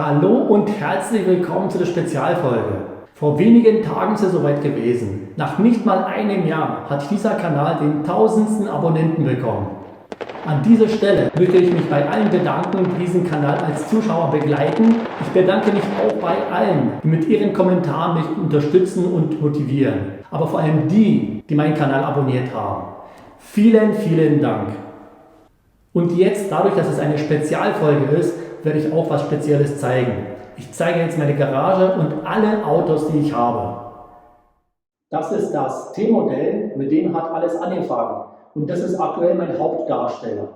Hallo und herzlich willkommen zu der Spezialfolge. Vor wenigen Tagen ist es soweit gewesen. Nach nicht mal einem Jahr hat dieser Kanal den 1000. Abonnenten bekommen. An dieser Stelle möchte ich mich bei allen bedanken, die diesen Kanal als Zuschauer begleiten. Ich bedanke mich auch bei allen, die mit ihren Kommentaren mich unterstützen und motivieren. Aber vor allem die meinen Kanal abonniert haben. Vielen, vielen Dank. Und jetzt, dadurch, dass es eine Spezialfolge ist, werde ich auch was Spezielles zeigen. Ich zeige jetzt meine Garage und alle Autos, die ich habe. Das ist das T-Modell, mit dem hat alles angefangen. Und das ist aktuell mein Hauptdarsteller.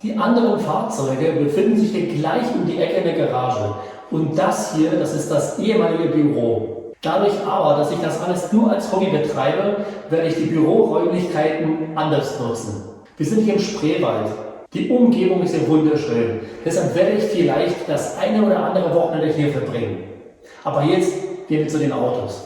Die anderen Fahrzeuge befinden sich hier gleich um die Ecke in der Garage. Und das hier, das ist das ehemalige Büro. Dadurch aber, dass ich das alles nur als Hobby betreibe, werde ich die Büroräumlichkeiten anders nutzen. Wir sind hier im Spreewald. Die Umgebung ist hier wunderschön. Deshalb werde ich vielleicht das eine oder andere Wochenende hier verbringen. Aber jetzt gehen wir zu den Autos.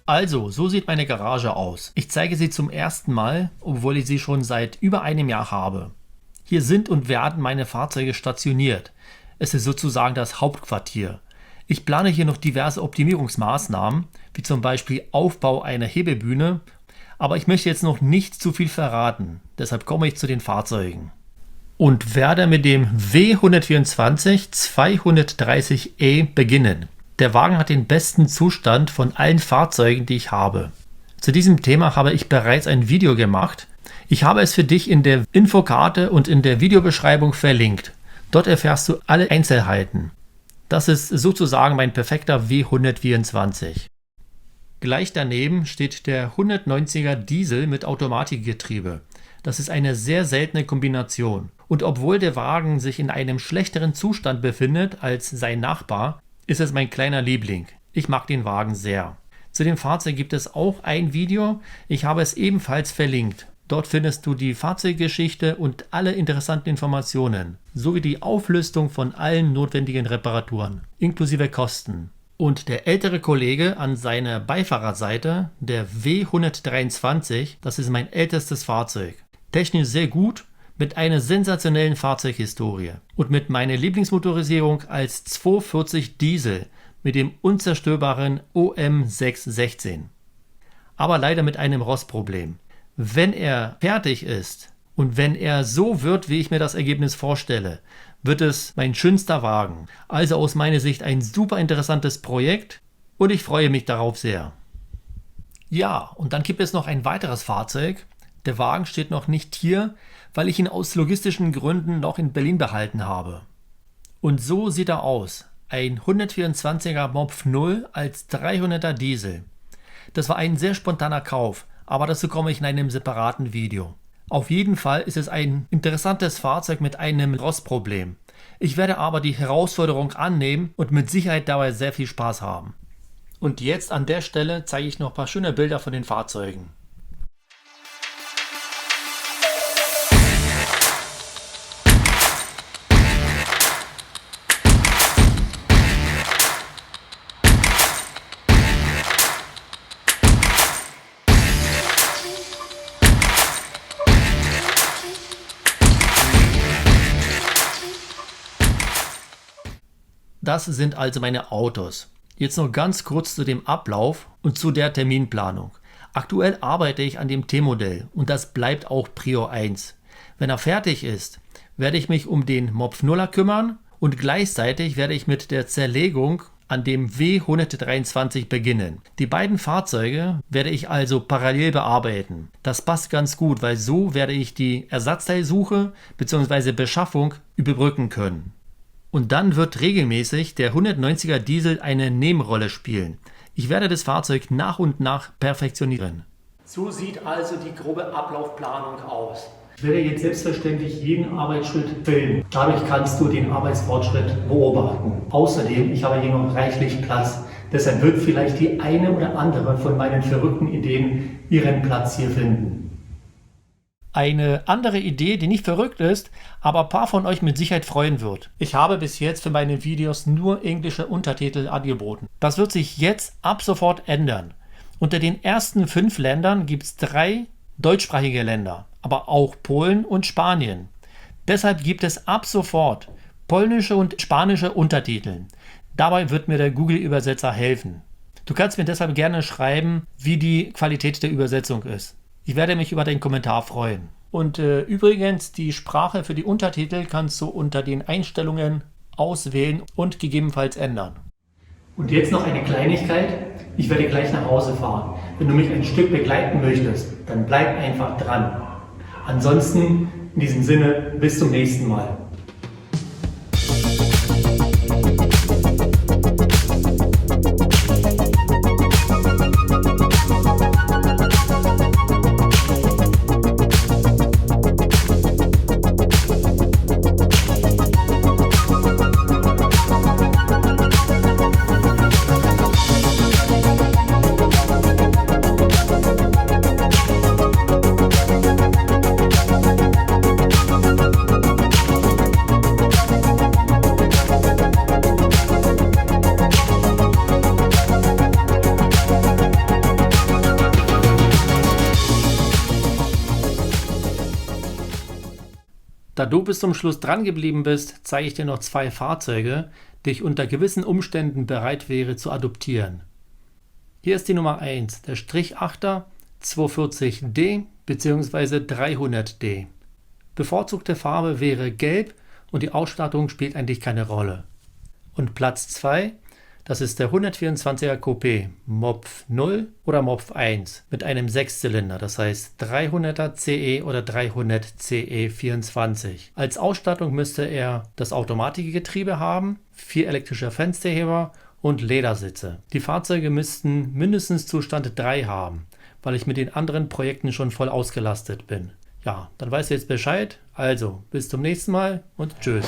Also, so sieht meine Garage aus. Ich zeige sie zum ersten Mal, obwohl ich sie schon seit über einem Jahr habe. Hier sind und werden meine Fahrzeuge stationiert. Es ist sozusagen das Hauptquartier. Ich plane hier noch diverse Optimierungsmaßnahmen, wie zum Beispiel Aufbau einer Hebebühne, aber ich möchte jetzt noch nicht zu viel verraten, deshalb komme ich zu den Fahrzeugen. Und werde mit dem W124 230e beginnen. Der Wagen hat den besten Zustand von allen Fahrzeugen, die ich habe. Zu diesem Thema habe ich bereits ein Video gemacht. Ich habe es für dich in der Infokarte und in der Videobeschreibung verlinkt. Dort erfährst du alle Einzelheiten. Das ist sozusagen mein perfekter W124. Gleich daneben steht der 190er Diesel mit Automatikgetriebe. Das ist eine sehr seltene Kombination. Und obwohl der Wagen sich in einem schlechteren Zustand befindet als sein Nachbar, ist es mein kleiner Liebling. Ich mag den Wagen sehr. Zu dem Fahrzeug gibt es auch ein Video. Ich habe es ebenfalls verlinkt. Dort findest du die Fahrzeuggeschichte und alle interessanten Informationen, sowie die Auflistung von allen notwendigen Reparaturen, inklusive Kosten. Und der ältere Kollege an seiner Beifahrerseite, der W123, das ist mein ältestes Fahrzeug. Technisch sehr gut, mit einer sensationellen Fahrzeughistorie und mit meiner Lieblingsmotorisierung als 240 Diesel mit dem unzerstörbaren OM616. Aber leider mit einem Rostproblem. Wenn er fertig ist und wenn er so wird, wie ich mir das Ergebnis vorstelle, wird es mein schönster Wagen. Also aus meiner Sicht ein super interessantes Projekt und ich freue mich darauf sehr. Ja, und dann gibt es noch ein weiteres Fahrzeug. Der Wagen steht noch nicht hier, weil ich ihn aus logistischen Gründen noch in Berlin behalten habe. Und so sieht er aus. Ein 124er Mopf 0 als 300er Diesel. Das war ein sehr spontaner Kauf, aber dazu komme ich in einem separaten Video. Auf jeden Fall ist es ein interessantes Fahrzeug mit einem Rostproblem. Ich werde aber die Herausforderung annehmen und mit Sicherheit dabei sehr viel Spaß haben. Und jetzt an der Stelle zeige ich noch ein paar schöne Bilder von den Fahrzeugen. Das sind also meine Autos. Jetzt noch ganz kurz zu dem Ablauf und zu der Terminplanung. Aktuell arbeite ich an dem T-Modell und das bleibt auch Prio 1. Wenn er fertig ist, werde ich mich um den Mopf 0er kümmern und gleichzeitig werde ich mit der Zerlegung an dem W123 beginnen. Die beiden Fahrzeuge werde ich also parallel bearbeiten. Das passt ganz gut, weil so werde ich die Ersatzteilsuche bzw. Beschaffung überbrücken können. Und dann wird regelmäßig der 190er Diesel eine Nebenrolle spielen. Ich werde das Fahrzeug nach und nach perfektionieren. So sieht also die grobe Ablaufplanung aus. Ich werde jetzt selbstverständlich jeden Arbeitsschritt filmen. Dadurch kannst du den Arbeitsfortschritt beobachten. Außerdem, ich habe hier noch reichlich Platz. Deshalb wird vielleicht die eine oder andere von meinen verrückten Ideen ihren Platz hier finden. Eine andere Idee, die nicht verrückt ist, aber ein paar von euch mit Sicherheit freuen wird. Ich habe bis jetzt für meine Videos nur englische Untertitel angeboten. Das wird sich jetzt ab sofort ändern. Unter den ersten 5 Ländern gibt es 3 deutschsprachige Länder, aber auch Polen und Spanien. Deshalb gibt es ab sofort polnische und spanische Untertitel. Dabei wird mir der Google-Übersetzer helfen. Du kannst mir deshalb gerne schreiben, wie die Qualität der Übersetzung ist. Ich werde mich über den Kommentar freuen. Und übrigens, die Sprache für die Untertitel kannst du unter den Einstellungen auswählen und gegebenenfalls ändern. Und jetzt noch eine Kleinigkeit. Ich werde gleich nach Hause fahren. Wenn du mich ein Stück begleiten möchtest, dann bleib einfach dran. Ansonsten, in diesem Sinne, bis zum nächsten Mal. Da du bis zum Schluss dran geblieben bist, zeige ich dir noch 2 Fahrzeuge, die ich unter gewissen Umständen bereit wäre zu adoptieren. Hier ist die Nummer 1, der Strich-8er 240D bzw. 300D. Bevorzugte Farbe wäre Gelb und die Ausstattung spielt eigentlich keine Rolle. Und Platz 2, das ist der 124er Coupé Mopf 0 oder Mopf 1 mit einem 6-Zylinder, das heißt 300er CE oder 300 CE 24. Als Ausstattung müsste er das Automatikgetriebe haben, 4 elektrische Fensterheber und Ledersitze. Die Fahrzeuge müssten mindestens Zustand 3 haben, weil ich mit den anderen Projekten schon voll ausgelastet bin. Ja, dann weißt du jetzt Bescheid. Also, bis zum nächsten Mal und tschüss.